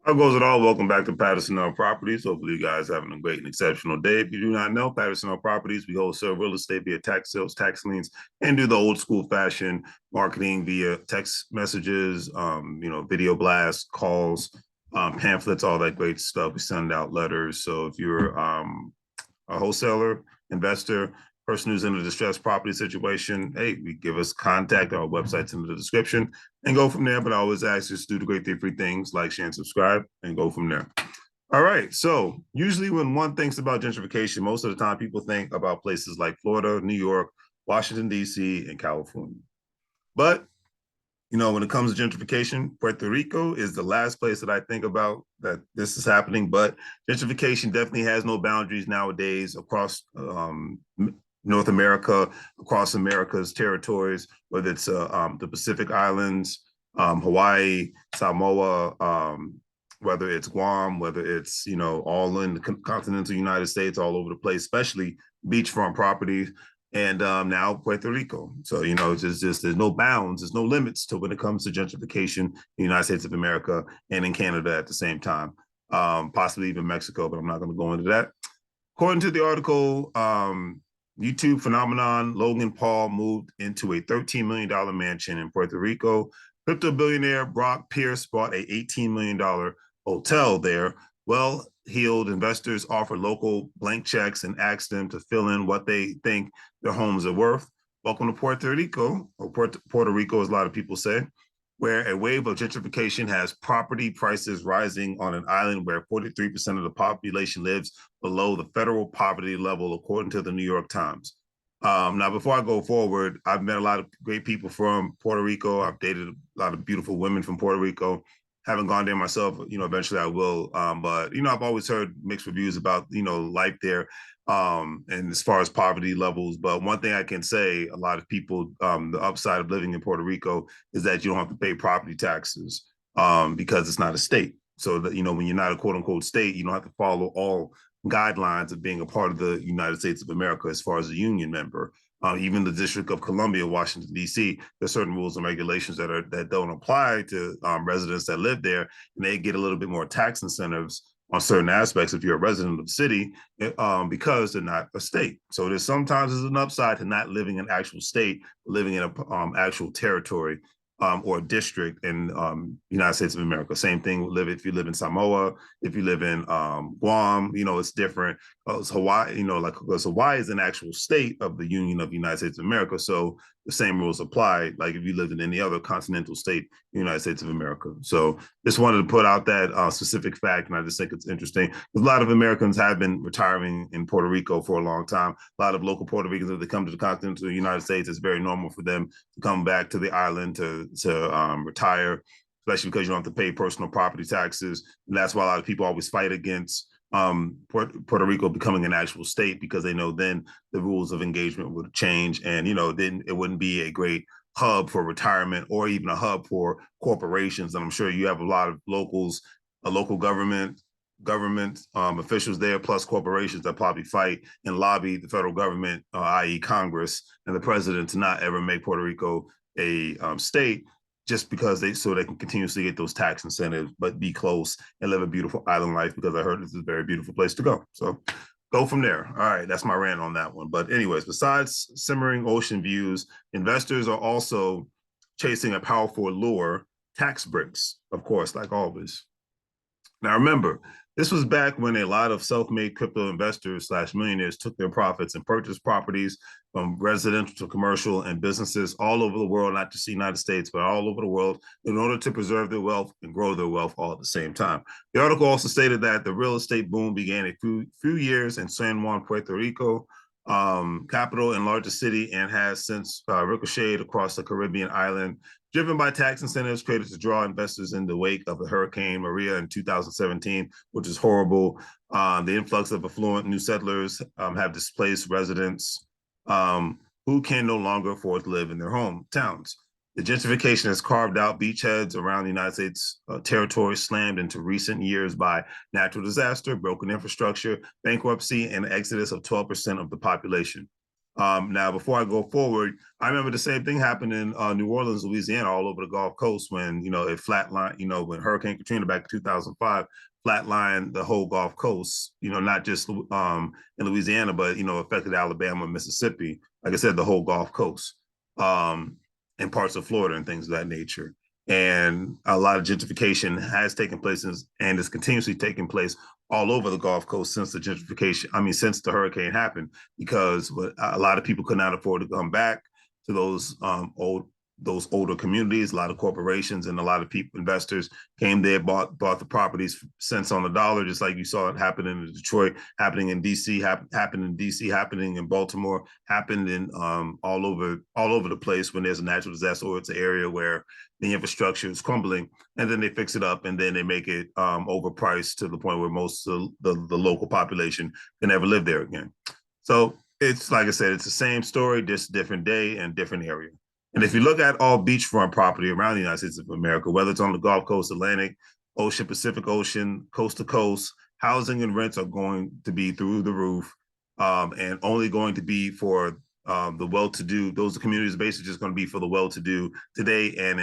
How goes it all? Welcome back to Patterson Properties. Hopefully, you guys are having a great and exceptional day. If you do not know, Patterson Properties, we wholesale real estate via tax sales, tax liens, and do the old school fashion marketing via text messages, video blasts, calls, pamphlets, all that great stuff. We send out letters. So if you're a wholesaler, investor, person who's in a distressed property situation, hey, we give us contact. Our website's in the description and go from there. But I always ask you to do the great three things: like, share, and subscribe, and go from there. All right. So usually when one thinks about gentrification, most of the time people think about places like Florida, New York, Washington, D.C., and California. But when it comes to gentrification, Puerto Rico is the last place that I think about that this is happening. But gentrification definitely has no boundaries nowadays across North America, across America's territories, whether it's the Pacific Islands, Hawaii, Samoa, whether it's Guam, whether it's all in the continental United States, all over the place, especially beachfront properties, and now Puerto Rico. So it's just there's no bounds, there's no limits to when it comes to gentrification in the United States of America and in Canada at the same time, possibly even Mexico, but I'm not going to go into that. According to the article, YouTube phenomenon Logan Paul moved into a $13 million mansion in Puerto Rico. Crypto billionaire Brock Pierce bought a $18 million hotel there. Well-heeled investors offer local blank checks and ask them to fill in what they think their homes are worth. Welcome to Puerto Rico, or Puerto Rico, as a lot of people say, where a wave of gentrification has property prices rising on an island where 43% of the population lives below the federal poverty level, according to the New York Times. Now, before I go forward, I've met a lot of great people from Puerto Rico. I've dated a lot of beautiful women from Puerto Rico. Haven't gone there myself. Eventually I will. But I've always heard mixed reviews about life there, and as far as poverty levels. But one thing I can say, a lot of people, the upside of living in Puerto Rico is that you don't have to pay property taxes, because it's not a state. So that when you're not a quote unquote state, you don't have to follow all guidelines of being a part of the United States of America as far as a union member. Even the District of Columbia, Washington, D.C., there's certain rules and regulations that don't apply to residents that live there, and they get a little bit more tax incentives on certain aspects if you're a resident of the city, because they're not a state. So sometimes there's an upside to not living in an actual state, living in an actual territory, or district in United States of America. Same thing if you live in Samoa, if you live in Guam, it's different. It's Hawaii, because Hawaii is an actual state of the Union of the United States of America. So the same rules apply, like if you lived in any other continental state in the United States of America. So just wanted to put out that specific fact, and I just think it's interesting. A lot of Americans have been retiring in Puerto Rico for a long time. A lot of local Puerto Ricans, if they come to the continental United States, it's very normal for them to come back to the island to retire, especially because you don't have to pay personal property taxes. And that's why a lot of people always fight against Puerto Rico becoming an actual state, because they know then the rules of engagement would change, and then it wouldn't be a great hub for retirement or even a hub for corporations. And I'm sure you have a lot of locals, a local government officials there, plus corporations that probably fight and lobby the federal government, i.e. Congress and the president, to not ever make Puerto Rico a state, just because they can continuously get those tax incentives, but be close and live a beautiful island life, because I heard this is a very beautiful place to go. So go from there. All right, that's my rant on that one. But anyways, besides simmering ocean views, investors are also chasing a powerful lure: tax breaks, of course, like always. Now remember, this was back when a lot of self-made crypto investors / millionaires took their profits and purchased properties from residential to commercial and businesses all over the world, not just the United States, but all over the world, in order to preserve their wealth and grow their wealth all at the same time. The article also stated that the real estate boom began a few years in San Juan, Puerto Rico, capital and largest city, and has since ricocheted across the Caribbean island, driven by tax incentives created to draw investors in the wake of the Hurricane Maria in 2017, which is horrible. The influx of affluent new settlers have displaced residents who can no longer afford to live in their hometowns. The gentrification has carved out beachheads around the United States territory, slammed into recent years by natural disaster, broken infrastructure, bankruptcy, and the exodus of 12% of the population. Now, before I go forward, I remember the same thing happened in New Orleans, Louisiana, all over the Gulf Coast when, it flatlined, when Hurricane Katrina back in 2005 flatlined the whole Gulf Coast, not just in Louisiana, but, affected Alabama, Mississippi, like I said, the whole Gulf Coast, and parts of Florida and things of that nature. And a lot of gentrification has taken place and is continuously taking place all over the Gulf Coast since since the hurricane happened, because a lot of people could not afford to come back to those older communities. A lot of corporations and a lot of people, investors, came there, bought the properties cents on the dollar, just like you saw it happen in Detroit, happening in DC, happening in Baltimore, happened in all over the place when there's a natural disaster or it's an area where the infrastructure is crumbling, and then they fix it up and then they make it overpriced to the point where most of the local population can never live there again. So it's, like I said, it's the same story, just different day and different area. And if you look at all beachfront property around the United States of America, whether it's on the Gulf Coast, Atlantic Ocean, Pacific Ocean, coast to coast, housing and rents are going to be through the roof, and only going to be for the well-to-do. Those communities are basically just going to be for the well-to-do today and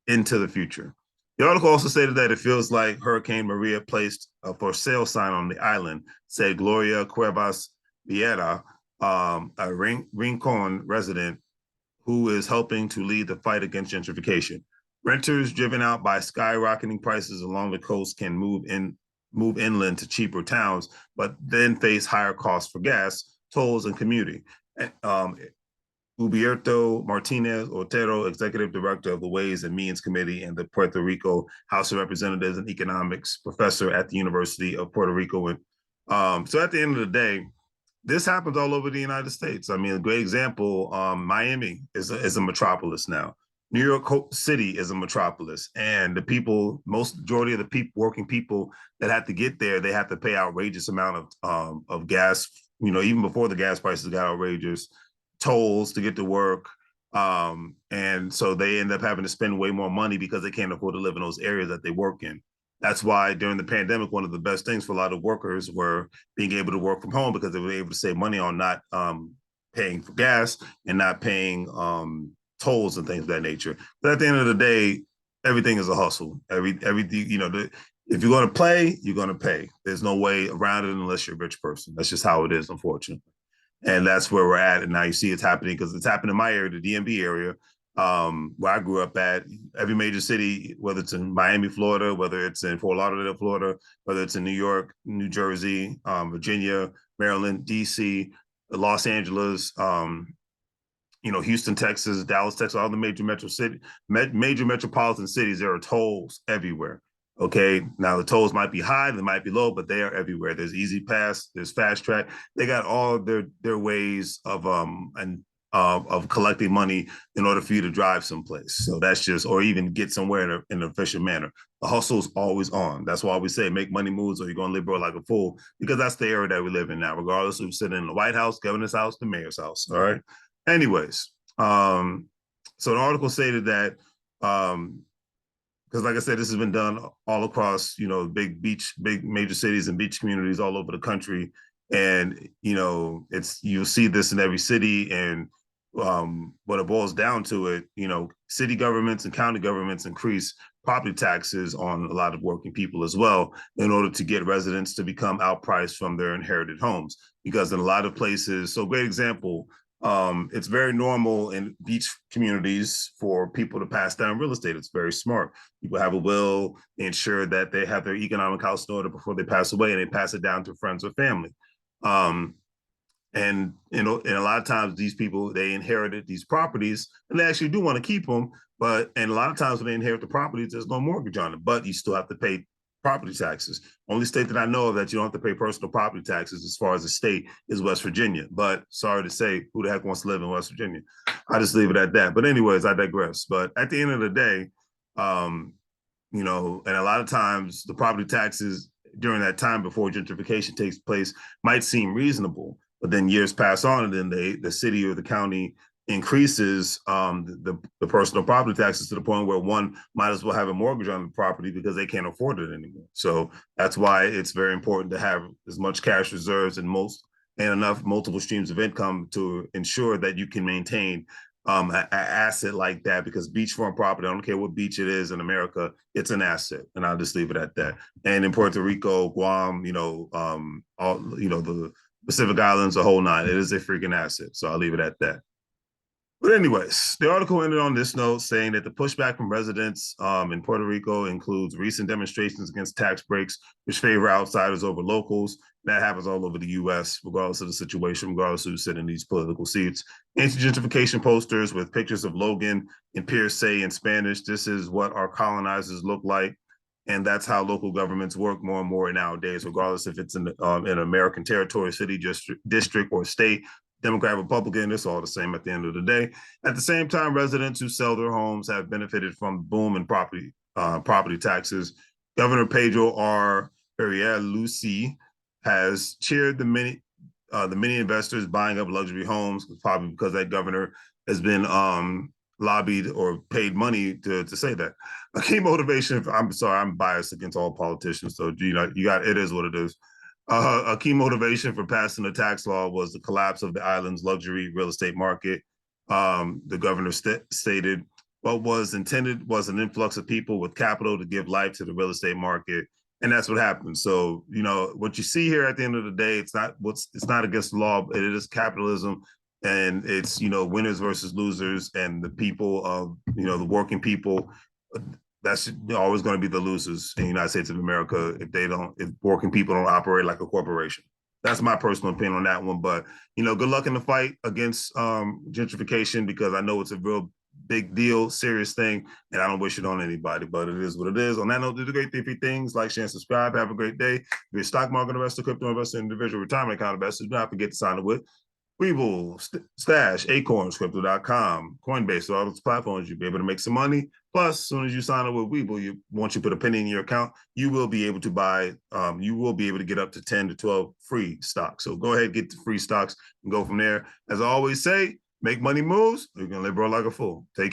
into the future. The article also stated that it feels like Hurricane Maria placed a for sale sign on the island, said Gloria Cuevas Vieira, a Rincon resident who is helping to lead the fight against gentrification. Renters driven out by skyrocketing prices along the coast can move inland to cheaper towns, but then face higher costs for gas, tolls, and commuting. Huberto Martinez Otero, executive director of the Ways and Means Committee and the Puerto Rico House of Representatives and economics professor at the University of Puerto Rico. And so at the end of the day, this happens all over the United States. I mean, a great example, Miami is a metropolis now. New York City is a metropolis, and the majority of the working people that have to get there, they have to pay outrageous amount of gas. Even before the gas prices got outrageous, tolls to get to work, and so they end up having to spend way more money because they can't afford to live in those areas that they work in. That's why during the pandemic, one of the best things for a lot of workers were being able to work from home, because they were able to save money on not paying for gas and not paying tolls and things of that nature. But at the end of the day, everything is a hustle. Everything, if you're going to play, you're going to pay. There's no way around it unless you're a rich person. That's just how it is, unfortunately. And that's where we're at. And now you see it's happening, because it's happened in my area, the DMV area, where I grew up at. Every major city, whether it's in Miami, Florida, whether it's in Fort Lauderdale, Florida, whether it's in New York, New Jersey, Virginia, Maryland, DC, Los Angeles, Houston, Texas, Dallas, Texas, all the major metropolitan cities, there are tolls everywhere. Okay, now the tolls might be high, they might be low, but they are everywhere. There's Easy Pass, there's Fast Track. They got all their ways of collecting money in order for you to drive someplace. So that's just, or even get somewhere in an efficient manner. The hustle's always on. That's why we say make money moves or you're going to live broke like a fool, because that's the era that we live in now, regardless of sitting in the White House, governor's house, the mayor's house. All right. Anyways, so the article stated that, because like I said, this has been done all across, big major cities and beach communities all over the country. And, you'll see this in every city. And what it boils down to it, city governments and county governments increase property taxes on a lot of working people as well, in order to get residents to become outpriced from their inherited homes. Because in a lot of places, so great example, it's very normal in beach communities for people to pass down real estate. It's very smart. People have a will, they ensure that they have their economic house in order before they pass away, and they pass it down to friends or family. And and a lot of times these people, they inherited these properties and they actually do want to keep them, and a lot of times when they inherit the properties, there's no mortgage on it, but you still have to pay property taxes. Only state that I know of that you don't have to pay personal property taxes as far as the state is West Virginia. But sorry to say, who the heck wants to live in West Virginia? I just leave it at that. But anyways, I digress. But at the end of the day, and a lot of times the property taxes during that time before gentrification takes place might seem reasonable, but then years pass on, and then the city or the county increases the personal property taxes to the point where one might as well have a mortgage on the property because they can't afford it anymore. So that's why it's very important to have as much cash reserves in most and enough multiple streams of income to ensure that you can maintain an asset like that, because beachfront property, I don't care what beach it is in America, it's an asset, and I'll just leave it at that. And in Puerto Rico, Guam, the Pacific Islands, the whole nine, it is a freaking asset. So I'll leave it at that. But anyways, the article ended on this note saying that the pushback from residents in Puerto Rico includes recent demonstrations against tax breaks, which favor outsiders over locals. That happens all over the U.S., regardless of the situation, regardless of who's sitting in these political seats. Anti-gentrification posters with pictures of Logan and Pierce say in Spanish, "This is what our colonizers look like." And that's how local governments work more and more nowadays, regardless if it's in an American territory, city, district, or state. Democrat, Republican, it's all the same at the end of the day. At the same time, residents who sell their homes have benefited from the boom in property taxes. Governor Pedro R. Lucy has cheered the many investors buying up luxury homes, probably because that governor has been lobbied or paid money to say that. A key motivation, I'm sorry, I'm biased against all politicians, so it is what it is. A key motivation for passing the tax law was the collapse of the island's luxury real estate market. The governor stated what was intended was an influx of people with capital to give life to the real estate market, and that's what happened. So, what you see here at the end of the day, it's not against the law. It is capitalism, and it's winners versus losers, and the people of the working people. That's always going to be the losers in the United States of America if working people don't operate like a corporation. That's my personal opinion on that one. But good luck in the fight against gentrification, because I know it's a real big deal, serious thing, and I don't wish it on anybody. But it is what it is. On that note, do the great 3 things: like, share, and subscribe. Have a great day. If you're a stock market investor, crypto investor, individual retirement account investor, do not forget to sign up with WEBULL, Stash, Acorns, Crypto.com, Coinbase, all those platforms. You'll be able to make some money. Plus, as soon as you sign up with WEBULL, once you put a penny in your account, you will be able to buy, you will be able to get up to 10 to 12 free stocks. So go ahead, get the free stocks and go from there. As I always say, make money moves, you're going to live, bro, like a fool. Take care.